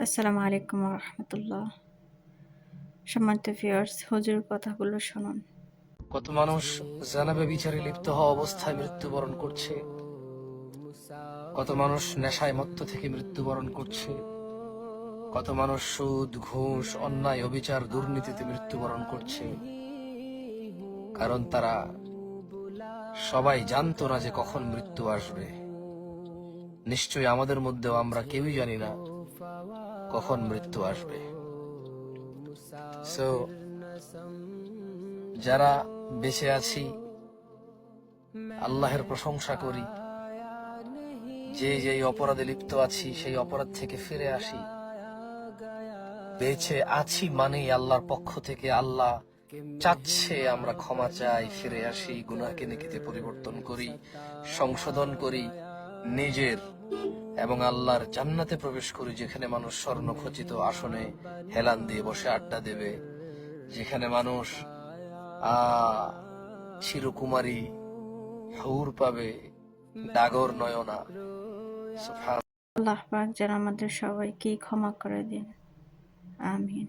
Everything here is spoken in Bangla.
আসসালামু আলাইকুম রহমতুল্লাহ। সম্মানিত ভিউয়ার্স, হুজুর কথাগুলো শুনুন। কত মানুষ জানাবে বিচারে লিপ্ত হওয়া অবস্থায় মৃত্যুবরণ করছে, কত মানুষ নেশায় মত্ত থেকে মৃত্যুবরণ করছে, কত মানুষ সুদ, ঘুষ, অন্যায়, অবিচার, দুর্নীতিতে মৃত্যুবরণ করছে। কারণ তারা সবাই জানতো না যে কখন মৃত্যু আসবে। নিশ্চয়ই আমাদের মধ্যেও আমরা কেউই জানি না কখন মৃত্যু আসবে। সো যারা বেঁচে আছি আল্লাহের প্রশংসা করি, যে অপরাধে লিপ্ত আছি সেই অপরাধ থেকে ফিরে আসি। বেঁচে আছি মানেই আল্লাহর পক্ষ থেকে আল্লাহ চাচ্ছে আমরা ক্ষমা চাই, ফিরে আসি, গুনাহকে নেকিতে পরিবর্তন করি, সংশোধন করি নিজের এবং আল্লাহর জান্নাতে প্রবেশ করি, যেখানে মানুষ স্বর্ণখচিত আসনে হেলান দিয়ে বসে আড্ডা দেবে, যেখানে মানুষ চিরকুমারী হুর পাবে, ডাগর নয়না। সুবহান। আল্লাহ পাক যেন আমাদের সবাইকে ক্ষমা করে দিন। আমিন।